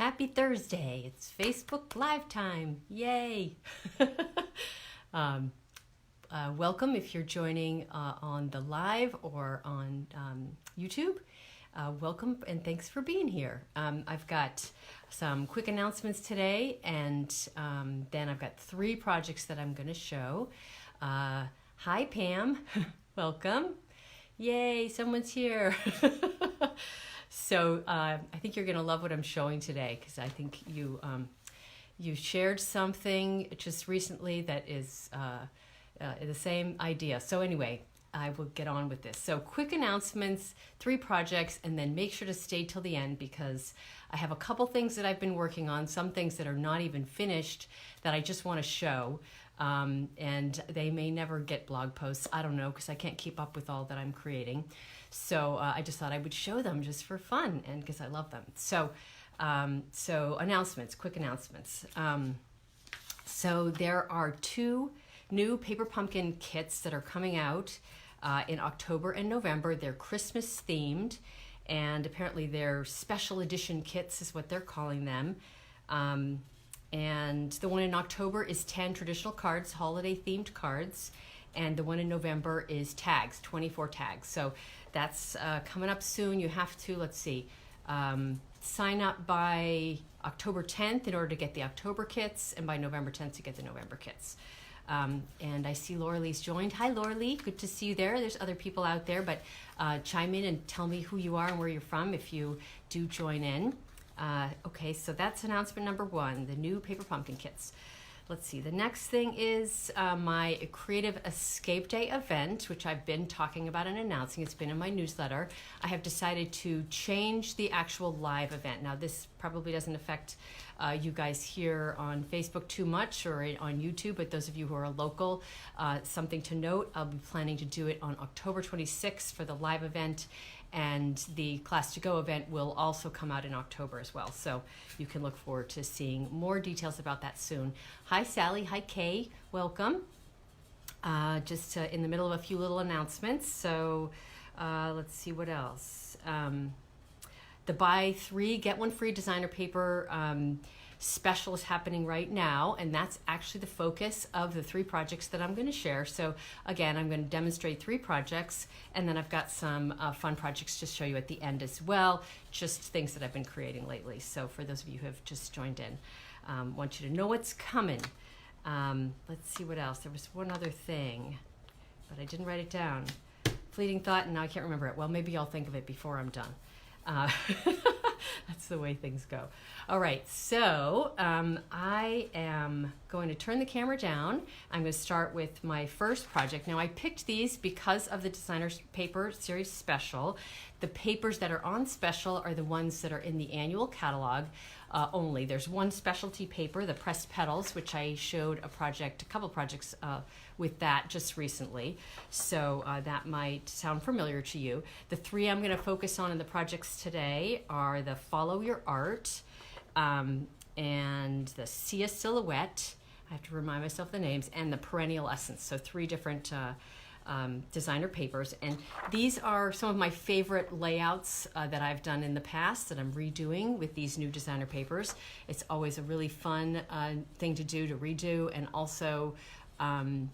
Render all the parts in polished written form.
Happy Thursday. It's Facebook Live time. Yay. um, Welcome if you're joining on the live or on YouTube. Welcome and thanks for being here. I've got some quick announcements today, and then I've got 3 projects that I'm going to show. Hi, Pam. Welcome. Yay, someone's here. So I think you're going to love what I'm showing today, because I think you shared something just recently that is the same idea. So anyway, I will get on with this. So quick announcements, 3 projects, and then make sure to stay till the end, because I have a couple things that I've been working on, some things that are not even finished that I just want to show. And they may never get blog posts. I don't know, because I can't keep up with all that I'm creating. So I just thought I would show them just for fun and because I love them. So, announcements, quick announcements. So there are 2 new paper pumpkin kits that are coming out in October and November. They're Christmas themed, and apparently they're special edition kits is what they're calling them. And the one in October is 10 traditional cards, holiday themed cards. And the one in November is tags, 24 tags. So that's coming up soon. You have to, let's see, sign up by October 10th in order to get the October kits, and by November 10th to get the November kits. And I see Laura Lee's joined. Hi, Laura Lee. Good to see you there. There's other people out there, but chime in and tell me who you are and where you're from if you do join in. Okay, so that's announcement number 1, the new paper pumpkin kits. Let's see, the next thing is my Creative Escape Day event, which I've been talking about and announcing. It's been in my newsletter. I have decided to change the actual live event. Now, this probably doesn't affect you guys here on Facebook too much or on YouTube, but those of you who are local, something to note, I'll be planning to do it on October 26th for the live event. And the Class to Go event will also come out in October as well. So you can look forward to seeing more details about that soon. Hi, Sally. Hi, Kay. Welcome. Just in the middle of a few little announcements. So let's see what else. The buy 3, get 1 free designer paper special is happening right now, and that's actually the focus of the 3 projects that I'm going to share. So again, I'm going to demonstrate 3 projects, and then I've got some fun projects to show you at the end as well, just things that I've been creating lately. So for those of you who have just joined in, want you to know what's coming. Let's see what else. There was one other thing, but I didn't write it down. Fleeting thought, and now I can't remember it. Well, maybe I'll think of it before I'm done. That's the way things go. All right, so I am going to turn the camera down. I'm going to start with my first project. Now, I picked these because of the Designer's Paper Series Special. The papers that are on special are the ones that are in the annual catalog only. There's one specialty paper, the pressed petals, which I showed a couple projects with that just recently. So that might sound familiar to you. The 3 I'm going to focus on in the projects today are the Follow Your Art and the See a Silhouette. I have to remind myself the names, and the Perennial Essence. So 3 different designer papers, and these are some of my favorite layouts that I've done in the past that I'm redoing with these new designer papers. It's always a really fun thing to do, to redo, and also an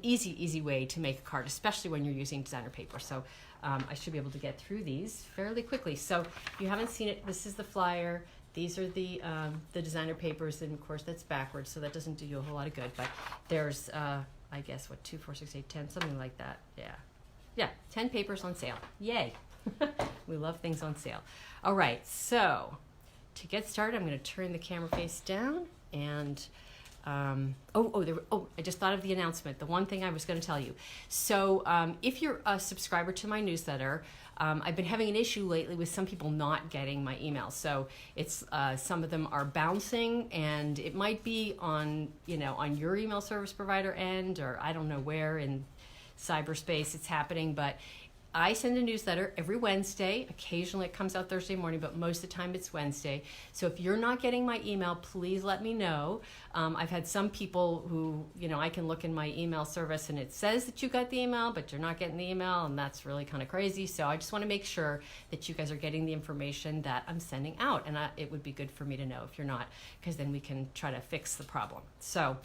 easy way to make a card, especially when you're using designer paper. So I should be able to get through these fairly quickly. So if you haven't seen it, this is the flyer. These are the designer papers, and of course that's backwards, so that doesn't do you a whole lot of good. But there's I guess, 2, 4, 6, 8, 10, something like that. Yeah, 10 papers on sale. Yay. We love things on sale. All right, so to get started, I'm going to turn the camera face down, and I just thought of the announcement, the one thing I was going to tell you. So if you're a subscriber to my newsletter, I've been having an issue lately with some people not getting my emails. So it's some of them are bouncing, and it might be on your email service provider end, or I don't know where in cyberspace it's happening, but I send a newsletter every Wednesday. Occasionally it comes out Thursday morning, but most of the time it's Wednesday. So if you're not getting my email, please let me know. I've had some people who, I can look in my email service and it says that you got the email, but you're not getting the email, and that's really kind of crazy. So I just want to make sure that you guys are getting the information that I'm sending out, and it would be good for me to know if you're not, because then we can try to fix the problem. So,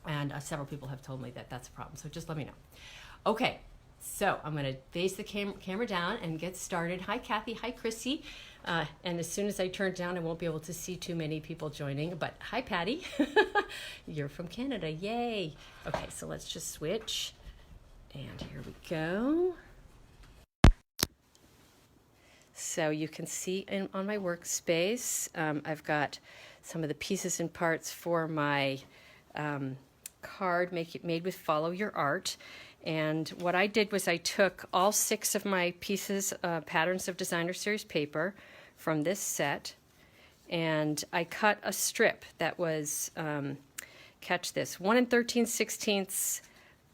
and several people have told me that that's a problem, so just let me know. Okay. So I'm going to face the camera down and get started. Hi, Kathy. Hi, Chrissy. And as soon as I turn it down, I won't be able to see too many people joining. But hi, Patty. You're from Canada. Yay. Okay, so let's just switch. And here we go. So you can see on my workspace, I've got some of the pieces and parts for my card made with Follow Your Art. And what I did was I took all 6 of my pieces, patterns of designer series paper from this set, and I cut a strip that was, catch this, 1 13/16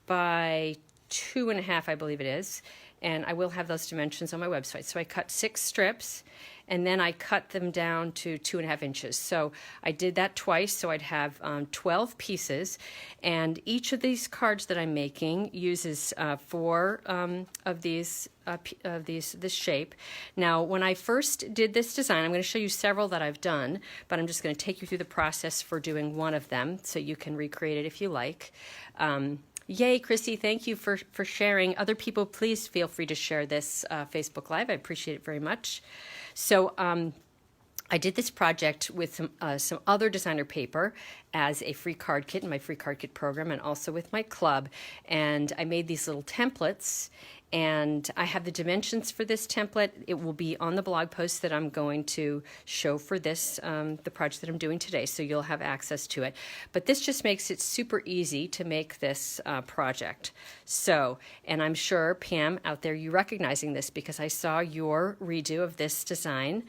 by 2.5, I believe it is, and I will have those dimensions on my website. So I cut 6 strips, and then I cut them down to 2.5 inches. So I did that twice, so I'd have 12 pieces, and each of these cards that I'm making uses 4 of this shape. Now, when I first did this design, I'm going to show you several that I've done, but I'm just going to take you through the process for doing one of them, so you can recreate it if you like. Yay, Chrissy, thank you for sharing. Other people, please feel free to share this Facebook Live. I appreciate it very much. So I did this project with some other designer paper as a free card kit in my free card kit program, and also with my club. And I made these little templates, and I have the dimensions for this template. It will be on the blog post that I'm going to show for this, the project that I'm doing today, so you'll have access to it. But this just makes it super easy to make this project. So, and I'm sure, Pam, out there, you recognizing this because I saw your redo of this design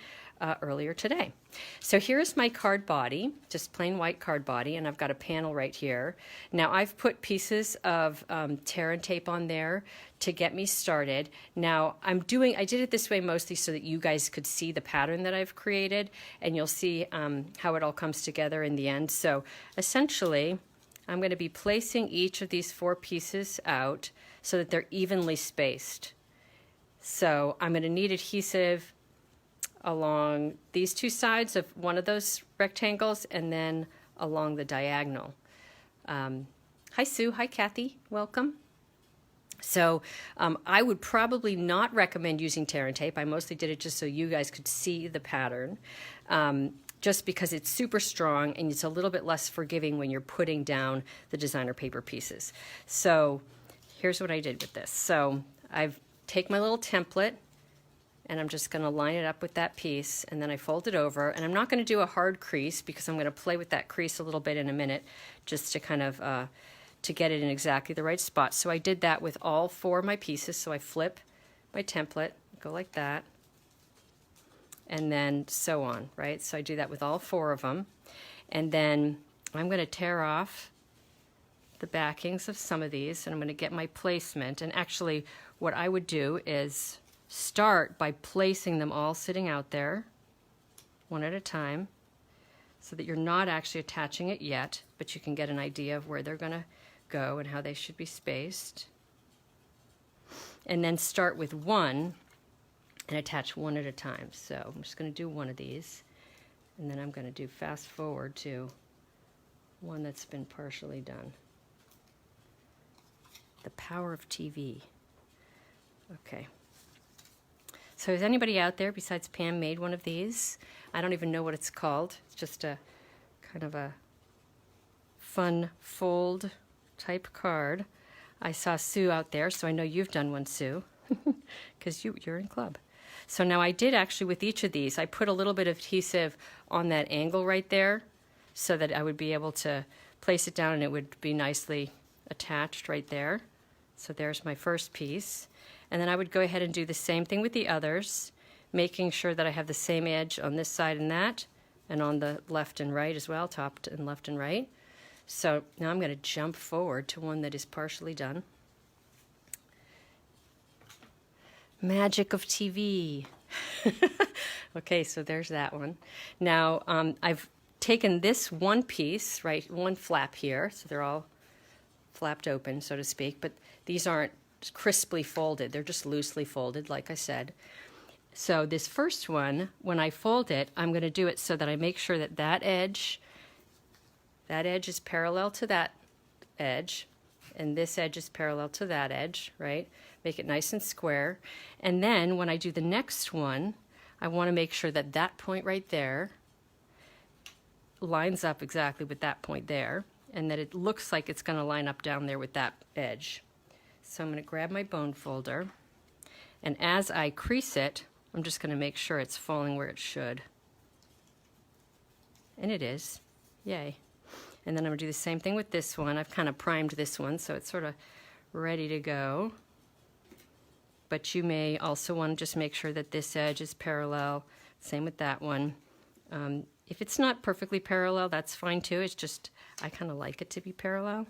earlier today. So here's my card body, just plain white card body, and I've got a panel right here. Now I've put pieces of tear and tape on there to get me started. Now I did it this way mostly so that you guys could see the pattern that I've created, and you'll see how it all comes together in the end. So essentially, I'm going to be placing each of these 4 pieces out so that they're evenly spaced. So I'm going to need adhesive along these 2 sides of one of those rectangles, and then along the diagonal. Hi, Sue. Hi, Kathy. Welcome. So I would probably not recommend using tear and tape. I mostly did it just so you guys could see the pattern, just because it's super strong and it's a little bit less forgiving when you're putting down the designer paper pieces. So here's what I did with this. So I've take my little template, and I'm just going to line it up with that piece, and then I fold it over, and I'm not going to do a hard crease because I'm going to play with that crease a little bit in a minute just to kind of to get it in exactly the right spot. So I did that with all 4 of my pieces. So I flip my template, go like that, and then so on, right? So I do that with all 4 of them, and then I'm going to tear off the backings of some of these, and I'm going to get my placement. And actually what I would do is start by placing them all sitting out there one at a time so that you're not actually attaching it yet, but you can get an idea of where they're going to go and how they should be spaced. And then start with 1 and attach 1 at a time. So I'm just going to do 1 of these, and then I'm going to do fast forward to one that's been partially done. The power of TV. Okay. So has anybody out there besides Pam made one of these? I don't even know what it's called. It's just a kind of a fun fold type card. I saw Sue out there, so I know you've done one, Sue, because you're in club. So now I did actually with each of these, I put a little bit of adhesive on that angle right there so that I would be able to place it down and it would be nicely attached right there. So there's my first piece. And then I would go ahead and do the same thing with the others, making sure that I have the same edge on this side and that, and on the left and right as well, top and left and right. So now I'm going to jump forward to one that is partially done. Magic of TV. Okay, so there's that one. Now, I've taken this one piece, right, one flap here, so they're all flapped open, so to speak, but these aren't crisply folded. They're just loosely folded, like I said. So this first one, when I fold it, I'm going to do it so that I make sure that that edge is parallel to that edge, and this edge is parallel to that edge, right? Make it nice and square. And then when I do the next one, I want to make sure that that point right there lines up exactly with that point there, and that it looks like it's going to line up down there with that edge. So I'm going to grab my bone folder, and as I crease it, I'm just going to make sure it's falling where it should. And it is. Yay. And then I'm going to do the same thing with this one. I've kind of primed this one, so it's sort of ready to go. But you may also want to just make sure that this edge is parallel. Same with that one. If it's not perfectly parallel, that's fine too. It's just, I kind of like it to be parallel.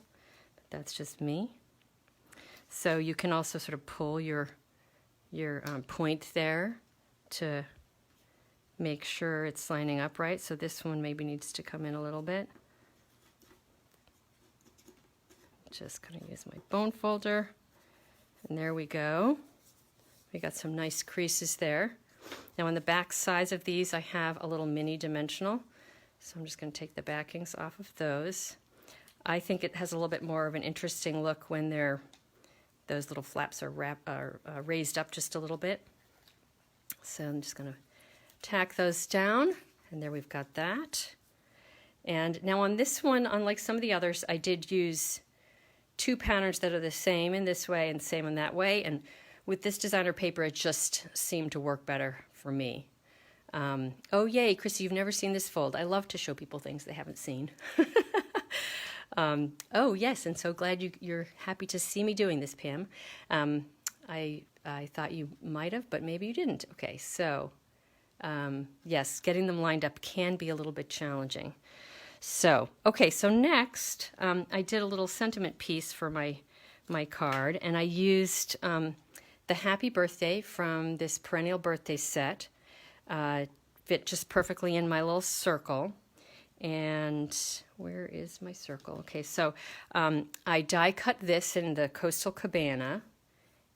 But that's just me. So you can also sort of pull your point there to make sure it's lining up right. So this one maybe needs to come in a little bit. Just going to use my bone folder. And there we go. We got some nice creases there. Now on the back sides of these, I have a little mini dimensional. So I'm just going to take the backings off of those. I think it has a little bit more of an interesting look when those little flaps are raised up just a little bit. So I'm just going to tack those down, and there we've got that. And now on this one, unlike some of the others, I did use two patterns that are the same in this way and same in that way, and with this designer paper, it just seemed to work better for me. Oh, yay, Chrissy, you've never seen this fold. I love to show people things they haven't seen. Oh, yes, and so glad you're happy to see me doing this, Pam. I thought you might have, but maybe you didn't. Okay, so yes, getting them lined up can be a little bit challenging. So, okay, so next, I did a little sentiment piece for my card, and I used the Happy Birthday from this Perennial Birthday set. Fit just perfectly in my little circle. And where is my circle? Okay, so I die cut this in the Coastal Cabana,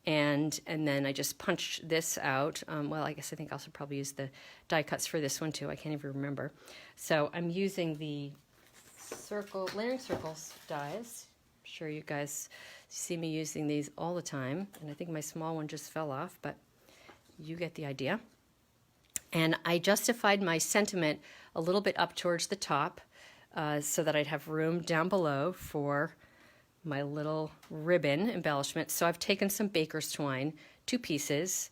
and then I just punched this out. Well, I guess I think I'll also probably use the die cuts for this one too. I can't even remember. So I'm using the layering circles dies. I'm sure you guys see me using these all the time, and I think my small one just fell off, but you get the idea. And I justified my sentiment a little bit up towards the top so that I'd have room down below for my little ribbon embellishment. So I've taken some baker's twine, 2 pieces,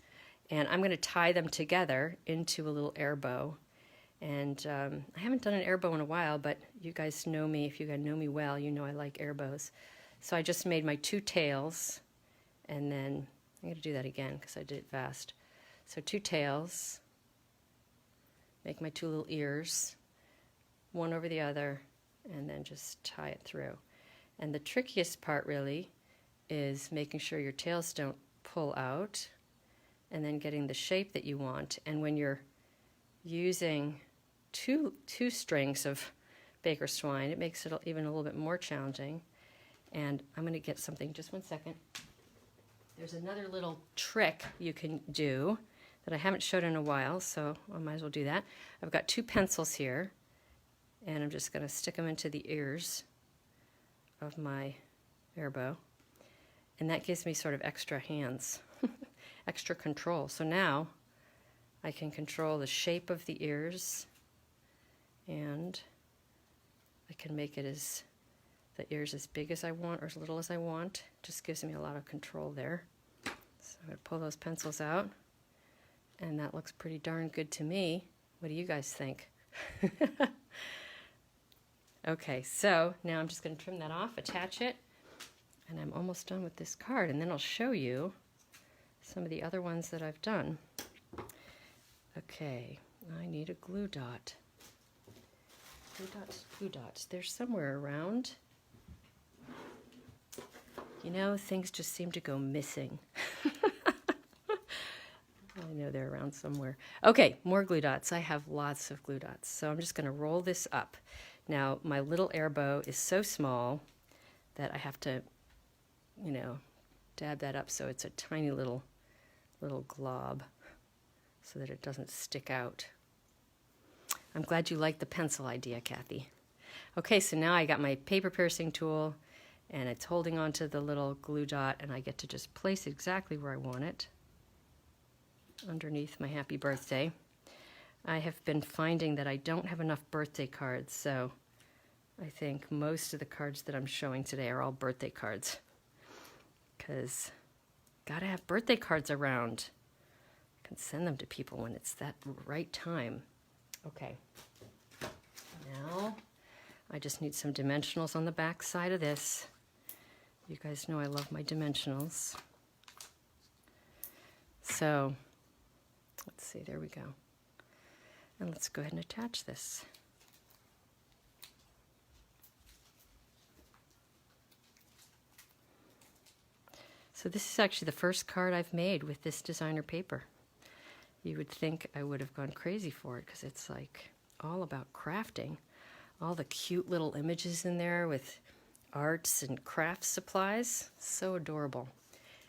and I'm going to tie them together into a little air bow. And I haven't done an air bow in a while, but you guys know me. If you guys know me well, you know I like air bows. So I just made my 2 tails, and then I'm going to do that again because I did it fast. So 2 tails, make my 2 little ears, one over the other, and then just tie it through. And the trickiest part really is making sure your tails don't pull out, and then getting the shape that you want. And when you're using two strings of baker's twine, it makes it even a little bit more challenging. And I'm going to get something, just one second. There's another little trick you can do that I haven't showed in a while, so I might as well do that. I've got 2 pencils here, and I'm just going to stick them into the ears of my air bow. And that gives me sort of extra hands, extra control. So now I can control the shape of the ears, and I can make it the ears as big as I want or as little as I want. Just gives me a lot of control there. So I'm going to pull those pencils out, and that looks pretty darn good to me. What do you guys think? Okay, so now I'm just going to trim that off, attach it, and I'm almost done with this card, and then I'll show you some of the other ones that I've done. Okay, I need a glue dot. Glue dots. They're somewhere around. You know, things just seem to go missing. I know they're around somewhere. Okay, more glue dots. I have lots of glue dots. So I'm just going to roll this up. Now, my little air bow is so small that I have to, you know, dab that up so it's a tiny little glob so that it doesn't stick out. I'm glad you liked the pencil idea, Kathy. Okay, so now I got my paper piercing tool and it's holding onto the little glue dot, and I get to just place it exactly where I want it underneath my happy birthday. I have been finding that I don't have enough birthday cards, so I think most of the cards that I'm showing today are all birthday cards, because gotta have birthday cards around. I can send them to people when it's that right time. Okay, now I just need some dimensionals on the back side of this. You guys know I love my dimensionals. So let's see, there we go. And let's go ahead and attach this. So this is actually the first card I've made with this designer paper. You would think I would have gone crazy for it because it's like all about crafting. All the cute little images in there with arts and craft supplies. So adorable.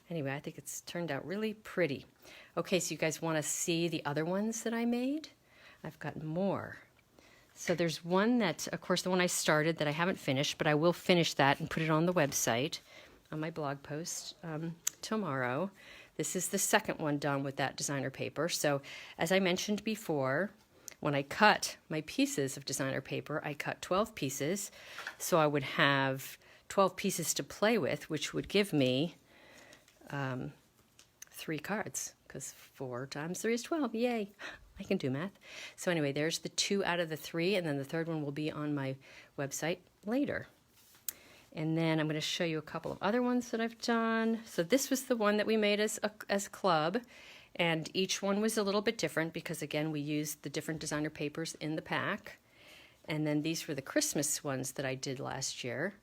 Anyway, I think it's turned out really pretty. Okay, so you guys want to see the other ones that I made? I've got more. So there's one that, of course, the one I started that I haven't finished, but I will finish that and put it on the website, on my blog post tomorrow. This is the second one done with that designer paper. So as I mentioned before, when I cut my pieces of designer paper, I cut 12 pieces, so I would have 12 pieces to play with, which would give me 3 cards, because 4 times 3 is 12. Yay! I can do math. So anyway, there's the 2 out of the 3, and then the third one will be on my website later. And then I'm going to show you a couple of other ones that I've done. So this was the one that we made as a club. And each one was a little bit different because, again, we used the different designer papers in the pack. And then these were the Christmas ones that I did last year.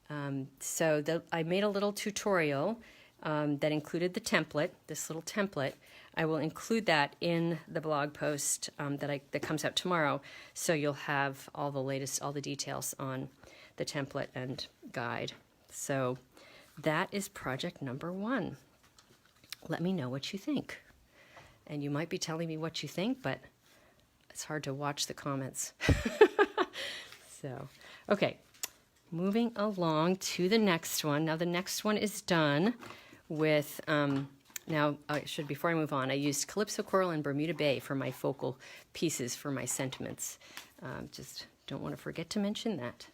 I made a little tutorial that included the template, this little template. I will include that in the blog post that comes out tomorrow. So you'll have all the details on the template and guide. So that is project number 1. Let me know what you think. And you might be telling me what you think, but it's hard to watch the comments. So, okay, moving along to the next one. Now the next one is done with, before I move on, I used Calypso Coral and Bermuda Bay for my focal pieces for my sentiments. Just don't want to forget to mention that.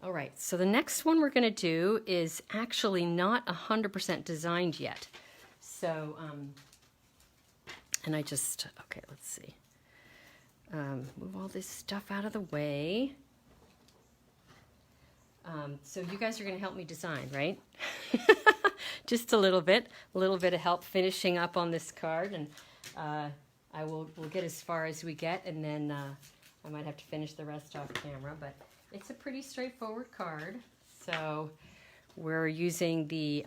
All right, so the next one we're going to do is actually not 100% designed yet. So, okay, let's see. Move all this stuff out of the way. So you guys are going to help me design, right? Just a little bit of help finishing up on this card, and we'll get as far as we get, and then I might have to finish the rest off camera, but it's a pretty straightforward card. So we're using the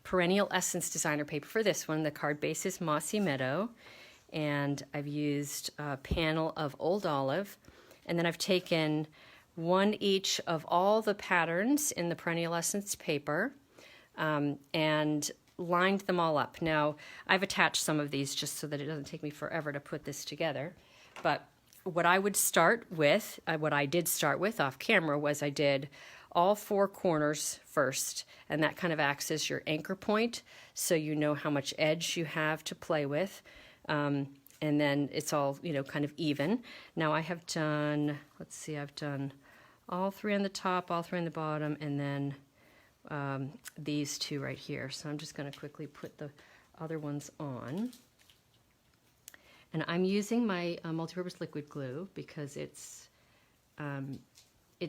Perennial Essence designer paper for this one. The card base is Mossy Meadow, and I've used a panel of Old Olive, and then I've taken 1 each of all the patterns in the Perennial Essence paper and lined them all up. Now, I've attached some of these just so that it doesn't take me forever to put this together, but what I would start with, what I did start with off camera, was I did all 4 corners first, and that kind of acts as your anchor point, so you know how much edge you have to play with, and then it's all, kind of even. Now I have done, I've done all 3 on the top, all 3 on the bottom, and then these 2 right here. So I'm just going to quickly put the other ones on. And I'm using my multipurpose liquid glue because it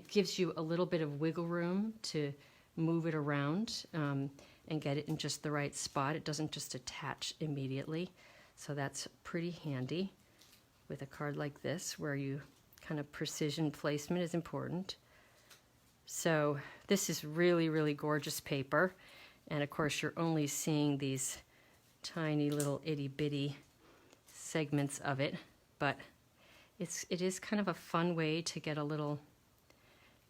gives you a little bit of wiggle room to move it around and get it in just the right spot. It doesn't just attach immediately. So that's pretty handy with a card like this, where you kind of precision placement is important. So this is really, really gorgeous paper. And of course, you're only seeing these tiny little itty bitty segments of it, but it is kind of a fun way to get a little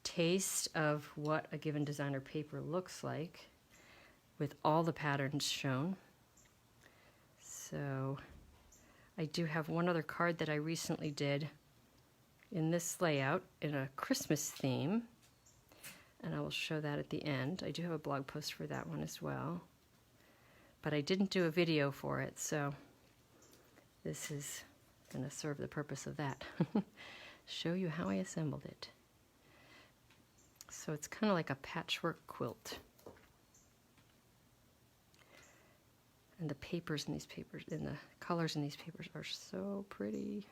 taste of what a given designer paper looks like with all the patterns shown. So I do have one other card that I recently did in this layout in a Christmas theme, and I will show that at the end. I do have a blog post for that one as well, but I didn't do a video for it, so this is going to serve the purpose of that. Show you how I assembled it. So it's kind of like a patchwork quilt. And the papers in these papers, and the colors in these papers are so pretty.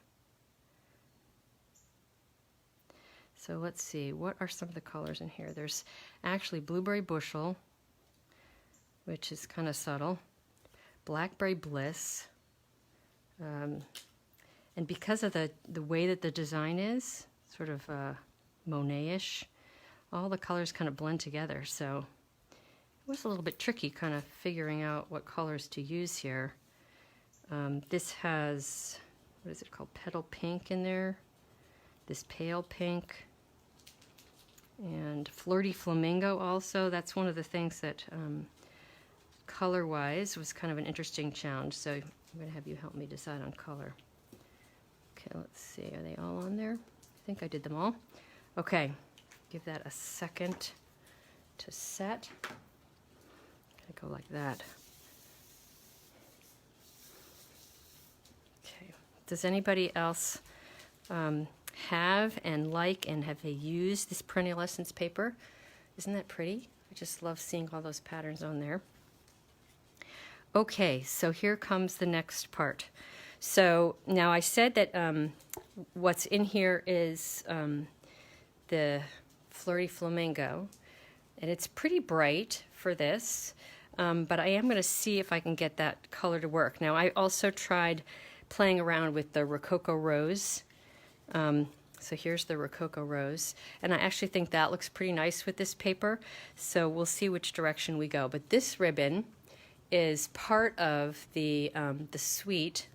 So let's see, what are some of the colors in here? There's actually blueberry bushel, which is kind of subtle, blackberry bliss, and because of the way that the design is, sort of Monet-ish, all the colors kind of blend together. So it was a little bit tricky kind of figuring out what colors to use here. This has, what is it called, petal pink in there, this pale pink, and flirty flamingo also. That's one of the things that color-wise was kind of an interesting challenge, so I'm going to have you help me decide on color. Okay, let's see, are they all on there? I think I did them all. Okay, give that a second to set. Go like that. Okay, does anybody else have and like and have they used this perennial essence paper? Isn't that pretty? I just love seeing all those patterns on there. Okay, so here comes the next part. So now I said that what's in here is the flirty flamingo, and it's pretty bright for this, but I am going to see if I can get that color to work. Now I also tried playing around with the Rococo Rose. So here's the Rococo Rose, and I actually think that looks pretty nice with this paper, so we'll see which direction we go. But this ribbon is part of the suite.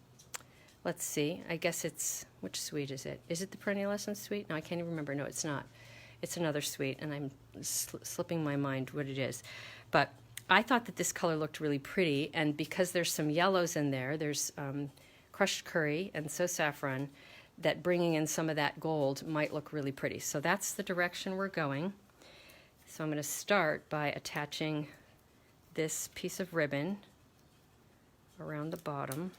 Let's see, I guess it's, which suite is it? Is it the Perennial Essence suite? No, I can't even remember. No, it's not. It's another suite, and I'm slipping my mind what it is. But I thought that this color looked really pretty, and because there's some yellows in there, there's crushed curry and so saffron, that bringing in some of that gold might look really pretty. So that's the direction we're going. So I'm going to start by attaching this piece of ribbon around the bottom.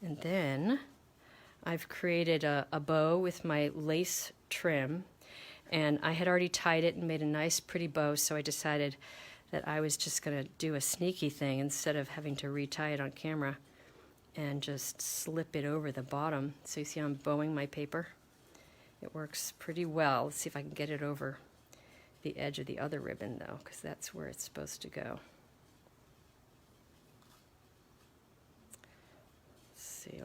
And then I've created a bow with my lace trim, and I had already tied it and made a nice pretty bow, so I decided that I was just going to do a sneaky thing instead of having to retie it on camera and just slip it over the bottom. So you see I'm bowing my paper. It works pretty well. Let's see if I can get it over the edge of the other ribbon though, because that's where it's supposed to go.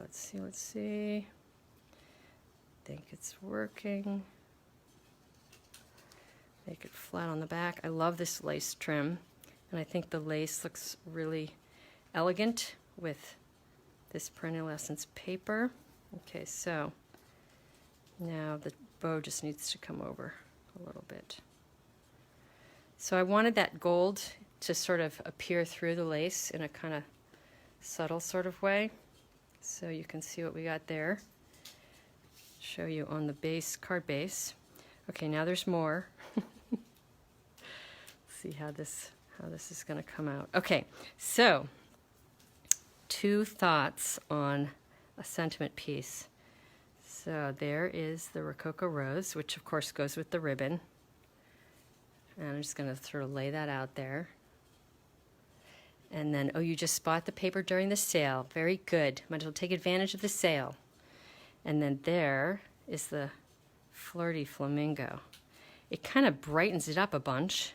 Let's see. I think it's working. Make it flat on the back. I love this lace trim, and I think the lace looks really elegant with this Perennial Essence paper. Okay, so now the bow just needs to come over a little bit. So I wanted that gold to sort of appear through the lace in a kind of subtle sort of way. So you can see what we got there. Show you on the base, card base. Okay, now there's more. See how this is going to come out. Okay, so 2 thoughts on a sentiment piece. So there is the Rococo Rose, which of course goes with the ribbon. And I'm just going to sort of lay that out there. And then, oh, you just bought the paper during the sale. Very good. Might as well take advantage of the sale. And then there is the flirty flamingo. It kind of brightens it up a bunch,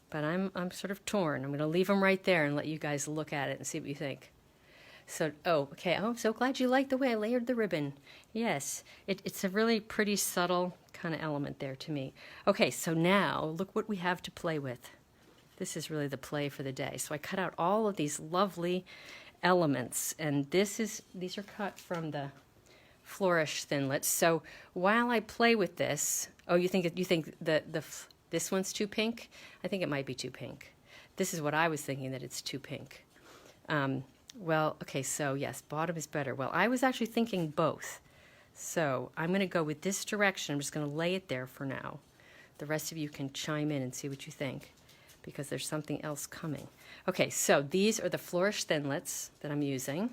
but I'm sort of torn. I'm going to leave them right there and let you guys look at it and see what you think. So, oh, okay. Oh, I'm so glad you like the way I layered the ribbon. Yes, it's a really pretty subtle kind of element there to me. Okay, so now look what we have to play with. This is really the play for the day. So I cut out all of these lovely elements, and these are cut from the Flourish Thinlits. So while I play with this, oh, you think this one's too pink? I think it might be too pink. This is what I was thinking, that it's too pink. Well, okay, so yes, bottom is better. Well, I was actually thinking both. So I'm going to go with this direction. I'm just going to lay it there for now. The rest of you can chime in and see what you think, because there's something else coming. Okay, so these are the Flourish Thinlits that I'm using,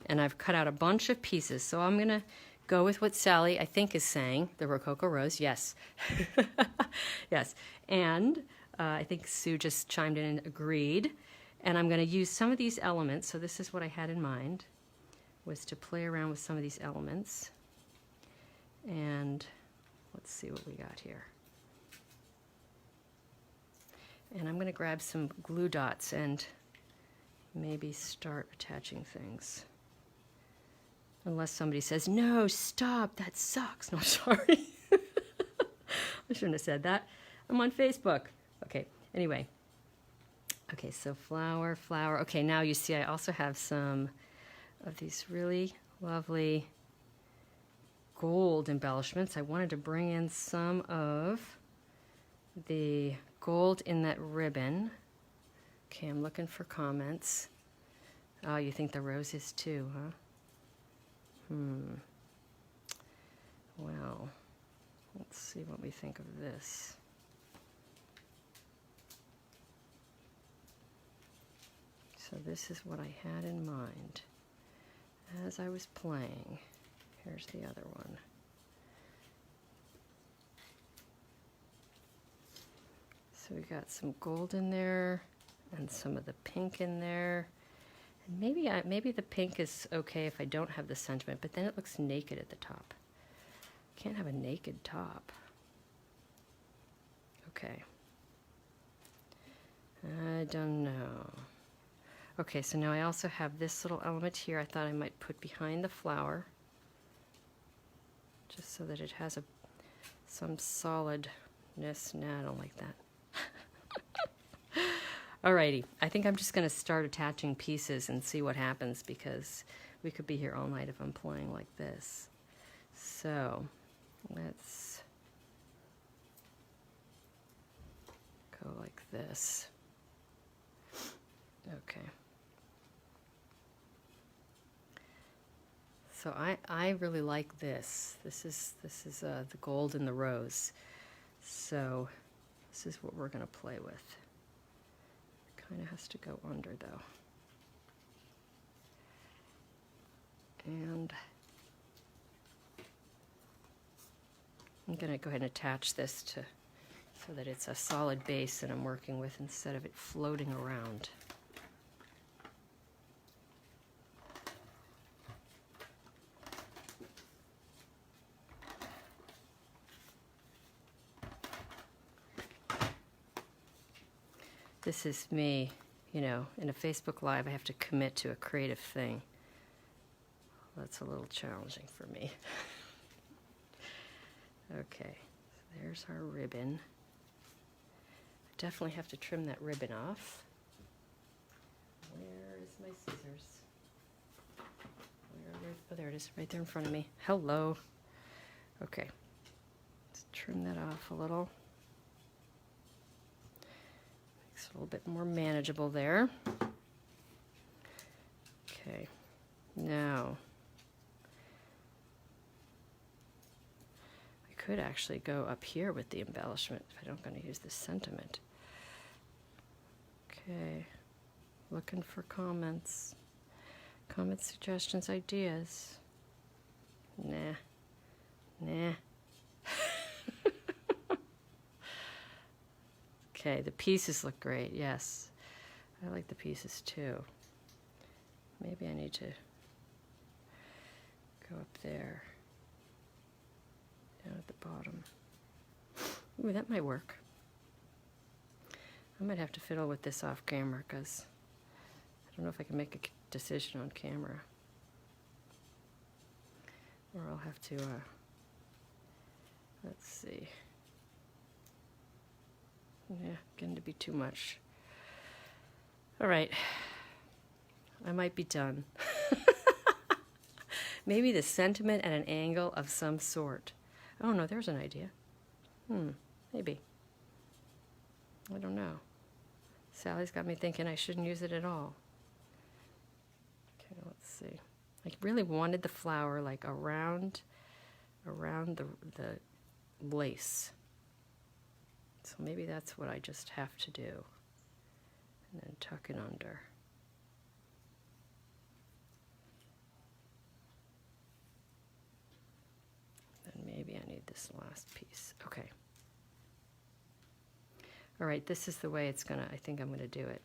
and I've cut out a bunch of pieces. So I'm going to go with what Sally, I think, is saying, the Rococo Rose. Yes. Yes. And I think Sue just chimed in and agreed. And I'm going to use some of these elements. So this is what I had in mind, was to play around with some of these elements. And let's see what we got here. And I'm going to grab some glue dots and maybe start attaching things. Unless somebody says, no, stop, that sucks. No, sorry. I shouldn't have said that. I'm on Facebook. Okay, anyway. Okay, so flower, flower. Okay, now you see I also have some of these really lovely gold embellishments. I wanted to bring in some of the gold in that ribbon. Okay, I'm looking for comments. Oh, you think the rose is too, huh? Well, let's see what we think of this. So this is what I had in mind as I was playing. Here's the other one. So we got some gold in there and some of the pink in there. And maybe the pink is okay if I don't have the sentiment, but then it looks naked at the top. Can't have a naked top. Okay. I don't know. Okay, so now I also have this little element here I thought I might put behind the flower, just so that it has some solidness. Nah, I don't like that. Alrighty, I think I'm just going to start attaching pieces and see what happens, because we could be here all night if I'm playing like this. So let's go like this. Okay. So I really like this. This is the gold and the rose. So this is what we're going to play with. Kind of has to go under though. And I'm going to go ahead and attach this so that it's a solid base that I'm working with instead of it floating around. This is me, you know, in a Facebook Live, I have to commit to a creative thing. That's a little challenging for me. Okay, so there's our ribbon. I definitely have to trim that ribbon off. Where is my scissors? Oh, there it is, right there in front of me. Hello. Okay, let's trim that off a little. Makes it a little bit more manageable there. Okay, now I could actually go up here with the embellishment if I don't going to use this sentiment. Okay, looking for comments. Comments, suggestions, ideas. Nah. Nah. Okay, the pieces look great, yes. I like the pieces too. Maybe I need to go up there, down at the bottom. Ooh, that might work. I might have to fiddle with this off camera because don't know if I can make a decision on camera. Or I'll have to, let's see. Yeah, getting to be too much. All right, I might be done. Maybe the sentiment at an angle of some sort. Oh no, there's an idea. Maybe. I don't know. Sally's got me thinking I shouldn't use it at all. Okay, let's see. I really wanted the flower like around the lace. So maybe that's what I just have to do. And then tuck it under. Then maybe I need this last piece. Okay. All right, this is the way it's gonna, I think I'm gonna do it.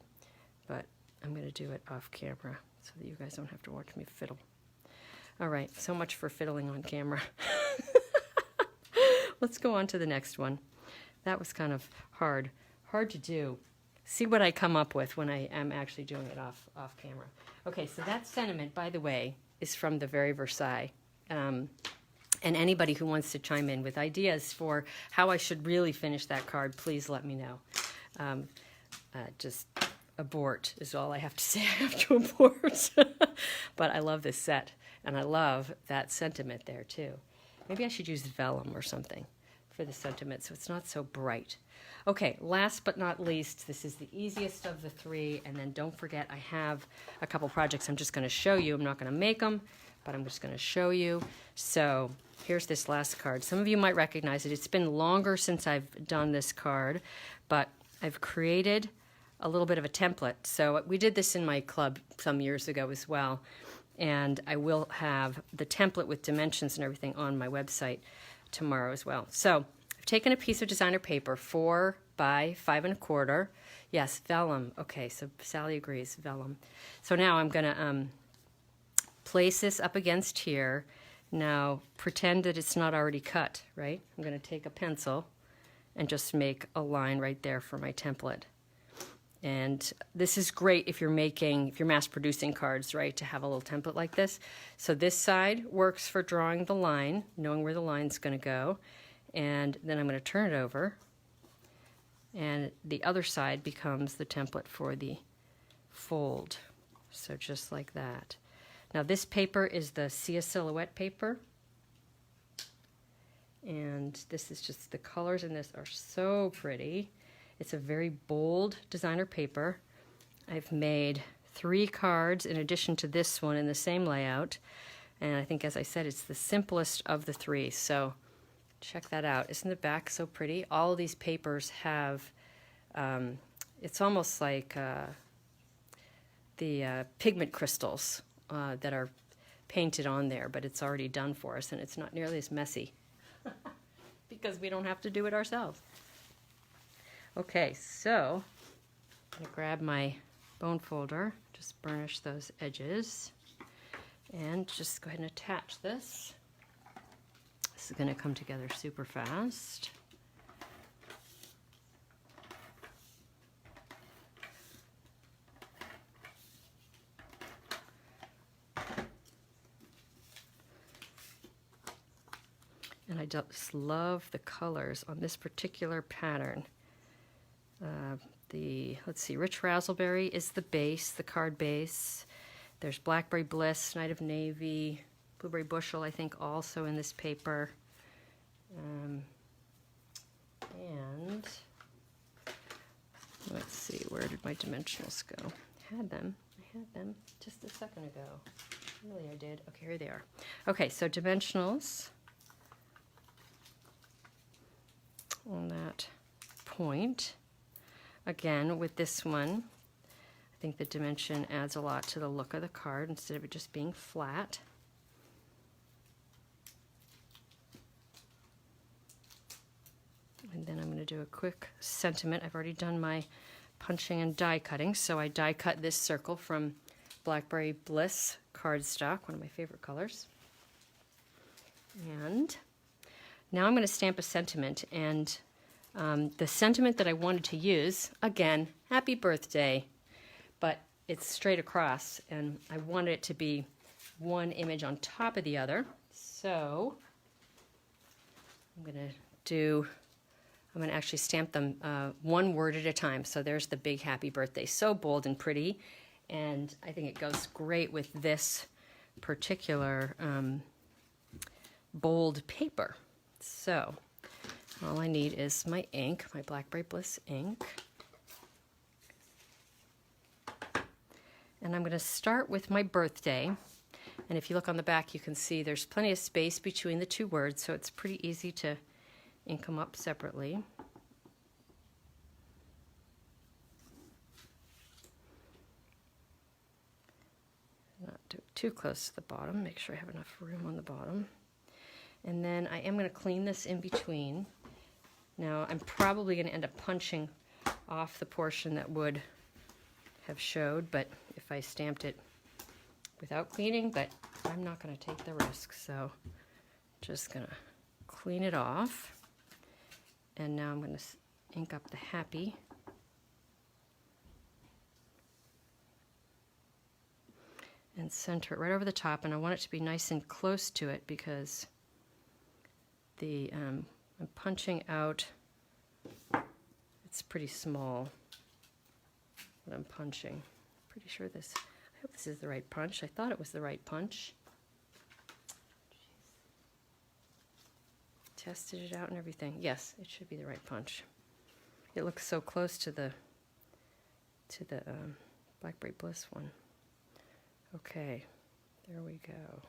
But I'm gonna do it off camera so that you guys don't have to watch me fiddle. All right, so much for fiddling on camera. Let's go on to the next one. That was kind of hard to do. See what I come up with when I am actually doing it off camera. Okay, so that sentiment, by the way, is from the very Versailles. And anybody who wants to chime in with ideas for how I should really finish that card, please let me know. Just abort is all I have to say. I have to abort. But I love this set, and I love that sentiment there too. Maybe I should use vellum or something for the sentiment so it's not so bright. Okay, last but not least, this is the easiest of the three, and then don't forget I have a couple projects I'm just going to show you. I'm not going to make them, but I'm just going to show you. So here's this last card. Some of you might recognize it. It's been longer since I've done this card, but I've created a little bit of a template. So we did this in my club some years ago as well, and I will have the template with dimensions and everything on my website tomorrow as well. So I've taken a piece of designer paper, 4 by 5 1/4. Yes, vellum. Okay, so Sally agrees, vellum. So now I'm going to place this up against here. Now pretend that it's not already cut, right? I'm going to take a pencil and just make a line right there for my template. And this is great if you're mass producing cards, right, to have a little template like this. So this side works for drawing the line, knowing where the line's going to go. And then I'm going to turn it over. And the other side becomes the template for the fold. So just like that. Now this paper is the Sia Silhouette paper. And this is just, the colors in this are so pretty. It's a very bold designer paper. I've made 3 cards in addition to this one in the same layout. And I think, as I said, it's the simplest of the 3. So check that out. Isn't the back so pretty? All of these papers have, it's almost like the pigment crystals that are painted on there, but it's already done for us, and it's not nearly as messy because we don't have to do it ourselves. Okay, so I'm going to grab my bone folder, just burnish those edges, and just go ahead and attach this. This is going to come together super fast. And I just love the colors on this particular pattern. Let's see, Rich Razzleberry is the base, the card base. There's Blackberry Bliss, Night of Navy, Blueberry Bushel, I think, also in this paper. And let's see, where did my dimensionals go? I had them just a second ago. Really, I did. Okay, here they are. Okay, so dimensionals on that point. Again, with this one, I think the dimension adds a lot to the look of the card instead of it just being flat. And then I'm going to do a quick sentiment. I've already done my punching and die cutting, so I die cut this circle from Blackberry Bliss cardstock, one of my favorite colors. And now I'm going to stamp a sentiment, and the sentiment that I wanted to use, again, happy birthday, but it's straight across, and I wanted it to be one image on top of the other. So I'm going to actually stamp them one word at a time. So there's the big happy birthday. So bold and pretty. And I think it goes great with this particular bold paper. So all I need is my ink, my Blackberry Bliss ink. And I'm going to start with my birthday. And if you look on the back, you can see there's plenty of space between the two words, so it's pretty easy to ink them up separately. Not too close to the bottom, make sure I have enough room on the bottom. And then I am going to clean this in between. Now I'm probably going to end up punching off the portion that would have showed, but if I stamped it without cleaning, but I'm not going to take the risk, so just going to clean it off. And now I'm going to ink up the happy. And center it right over the top, and I want it to be nice and close to it because I'm punching out, it's pretty small what I'm punching. Pretty sure I hope this is the right punch. I thought it was the right punch. Tested it out and everything. Yes, it should be the right punch. It looks so close to the Blackberry Bliss one. Okay, there we go.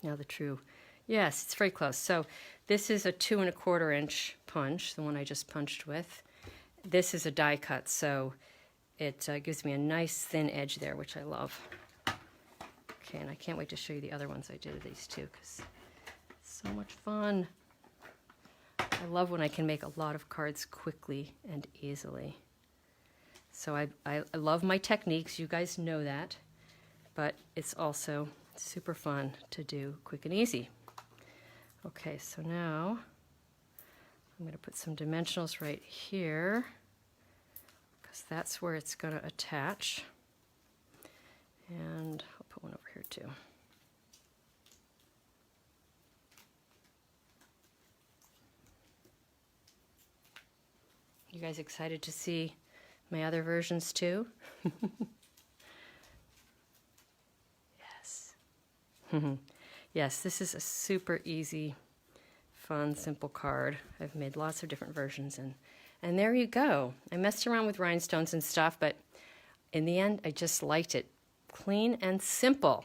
Now the true. Yes, it's very close. So this is a 2 1/4 inch punch, the one I just punched with. This is a die cut, so it gives me a nice thin edge there, which I love. Okay, and I can't wait to show you the other ones I did of these two, because it's so much fun. I love when I can make a lot of cards quickly and easily. So I love my techniques, you guys know that, but it's also super fun to do quick and easy. Okay, so now I'm going to put some dimensionals right here because that's where it's going to attach. And I'll put one over here too. You guys excited to see my other versions too? Yes. Yes, this is a super easy, fun, simple card. I've made lots of different versions, and there you go. I messed around with rhinestones and stuff, but in the end, I just liked it. Clean and simple.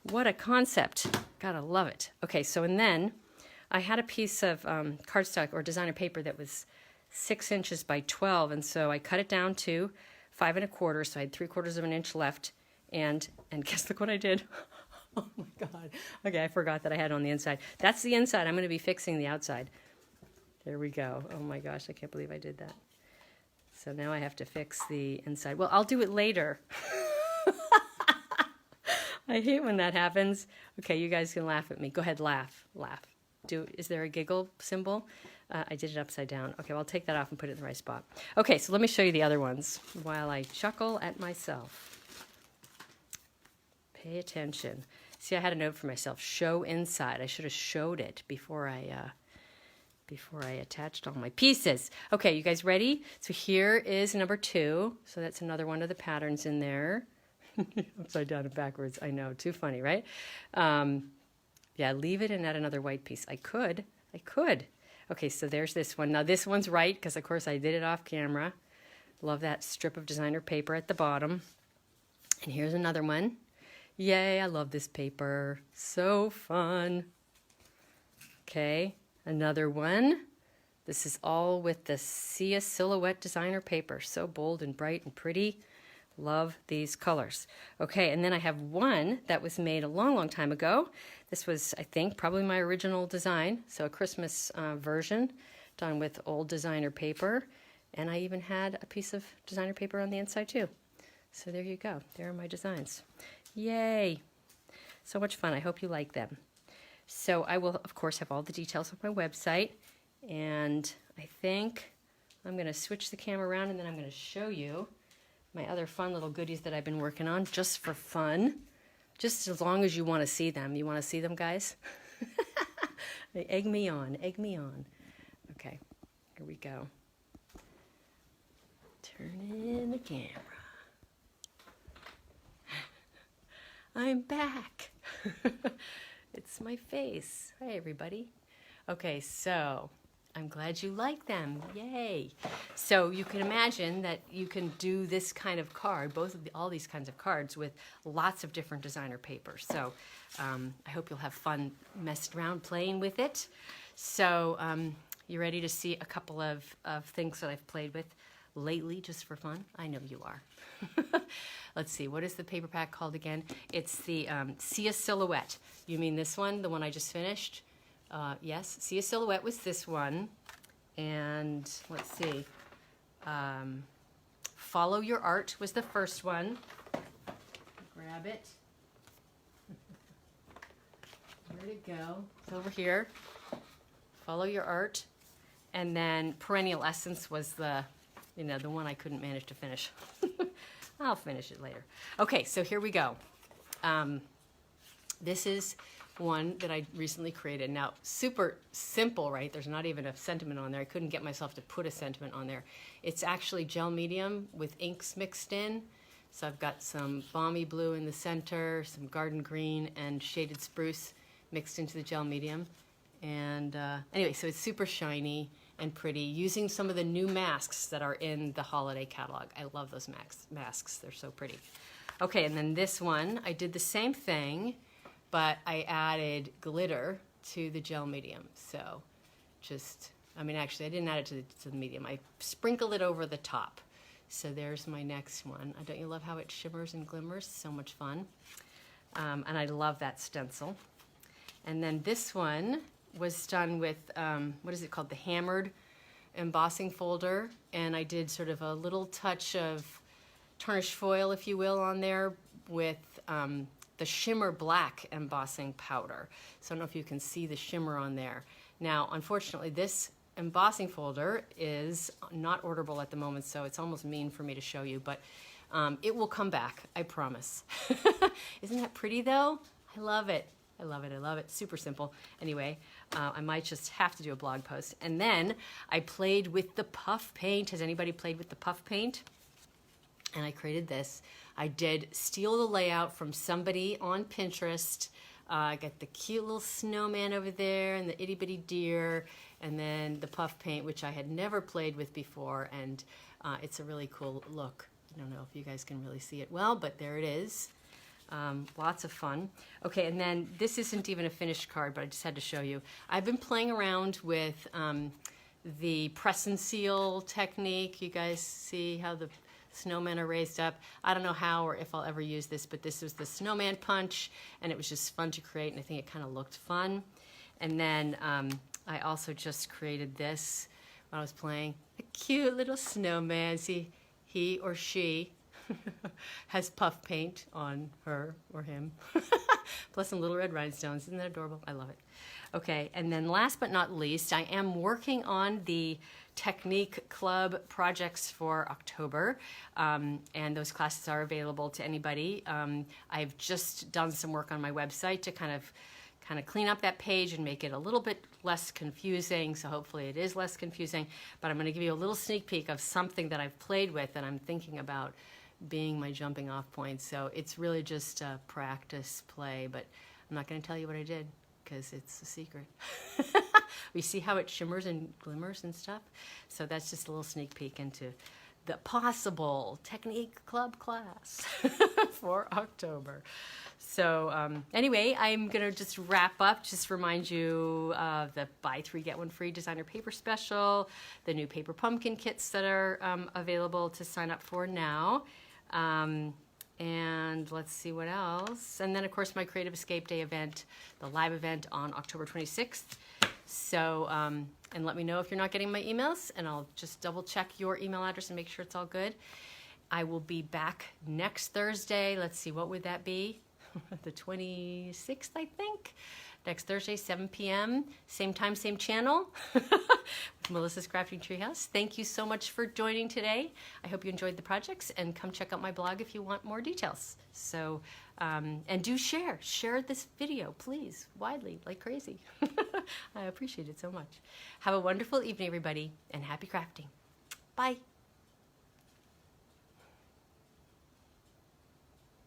What a concept. Gotta love it. Okay, so and then I had a piece of cardstock or designer paper that was 6 inches by 12, and so I cut it down to 5 1/4, so I had 3/4 of an inch left, and guess look what I did. Oh my God. Okay, I forgot that I had it on the inside. That's the inside. I'm going to be fixing the outside. There we go. Oh my gosh, I can't believe I did that. So now I have to fix the inside. Well, I'll do it later. I hate when that happens. Okay, you guys can laugh at me. Go ahead, laugh. Laugh. Is there a giggle symbol? I did it upside down. Okay, well, I'll take that off and put it in the right spot. Okay, so let me show you the other ones while I chuckle at myself. Pay attention. See, I had a note for myself, show inside. I should have showed it before I attached all my pieces. Okay, you guys ready? So here is number 2. So that's another one of the patterns in there. Upside down and backwards. I know, too funny, right? Yeah, leave it and add another white piece. I could. Okay, so there's this one. Now this one's right, because of course I did it off camera. Love that strip of designer paper at the bottom. And here's another one. Yay, I love this paper. So fun. Okay, another one. This is all with the Sia Silhouette designer paper. So bold and bright and pretty. Love these colors. Okay, and then I have one that was made a long, long time ago. This was, I think, probably my original design. So a Christmas version done with old designer paper. And I even had a piece of designer paper on the inside too. So there you go. There are my designs. Yay! So much fun. I hope you like them. So I will, of course, have all the details on my website. And I think I'm going to switch the camera around and then I'm going to show you my other fun little goodies that I've been working on just for fun. Just as long as you want to see them. You want to see them, guys? Egg me on, egg me on. Okay, here we go. Turn in the camera. I'm back. It's my face. Hi, everybody. Okay, so I'm glad you like them. Yay. So you can imagine that you can do this kind of card, all these kinds of cards with lots of different designer papers. So I hope you'll have fun messing around playing with it. So you ready to see a couple of things that I've played with lately just for fun? I know you are. Let's see, what is the paper pack called again? It's the See a Silhouette. You mean this one, the one I just finished? Yes, See a Silhouette was this one. And let's see, Follow Your Art was the first one. Grab it. Where'd it go? It's over here. Follow Your Art. And then Perennial Essence was the one I couldn't manage to finish. I'll finish it later. Okay, so here we go. This is one that I recently created. Now, super simple, right? There's not even a sentiment on there. I couldn't get myself to put a sentiment on there. It's actually gel medium with inks mixed in. So I've got some balmy blue in the center, some garden green, and shaded spruce mixed into the gel medium. And anyway, so it's super shiny and pretty, using some of the new masks that are in the holiday catalog. I love those masks. They're so pretty. Okay, and then this one, I did the same thing, but I added glitter to the gel medium. So actually I didn't add it to the medium. I sprinkled it over the top. So there's my next one. Don't you love how it shimmers and glimmers? So much fun. And I love that stencil. And then this one was done with, what is it called? The hammered embossing folder. And I did sort of a little touch of tarnished foil, if you will, on there with the shimmer black embossing powder. So I don't know if you can see the shimmer on there. Now, unfortunately, this embossing folder is not orderable at the moment, so it's almost mean for me to show you, but it will come back, I promise. Isn't that pretty though? I love it. I love it. I love it. Super simple. Anyway, I might just have to do a blog post. And then I played with the puff paint. Has anybody played with the puff paint? And I created this. I did steal the layout from somebody on Pinterest. I got the cute little snowman over there and the itty bitty deer, and then the puff paint, which I had never played with before, and it's a really cool look. I don't know if you guys can really see it well, but there it is. Lots of fun. Okay, and then this isn't even a finished card, but I just had to show you. I've been playing around with the press and seal technique. You guys see how the snowmen are raised up. I don't know how or if I'll ever use this, but this was the snowman punch, and it was just fun to create, and I think it kind of looked fun. And then I also just created this when I was playing. A cute little snowman. See, he or she has puff paint on her or him. Plus some little red rhinestones. Isn't that adorable? I love it. Okay, and then last but not least, I am working on the Technique Club projects for October, and those classes are available to anybody. I've just done some work on my website to kind of clean up that page and make it a little bit less confusing, so hopefully it is less confusing, but I'm going to give you a little sneak peek of something that I've played with that I'm thinking about being my jumping off point. So it's really just a practice play, but I'm not going to tell you what I did because it's a secret. We see how it shimmers and glimmers and stuff. So that's just a little sneak peek into the possible Technique Club class for October. So anyway, I'm going to just wrap up, just remind you of the buy 3 get 1 free designer paper special, the new paper pumpkin kits that are available to sign up for now. And let's see what else. And then, of course, my Creative Escape Day event, the live event on October 26th. So, and let me know if you're not getting my emails, and I'll just double check your email address and make sure it's all good. I will be back next Thursday. Let's see, what would that be? The 26th, I think. next Thursday, 7 p.m., same time, same channel, with Melissa's Crafting Treehouse. Thank you so much for joining today. I hope you enjoyed the projects, and come check out my blog if you want more details. So, and do share this video, please, widely, like crazy. I appreciate it so much. Have a wonderful evening, everybody, and happy crafting. Bye.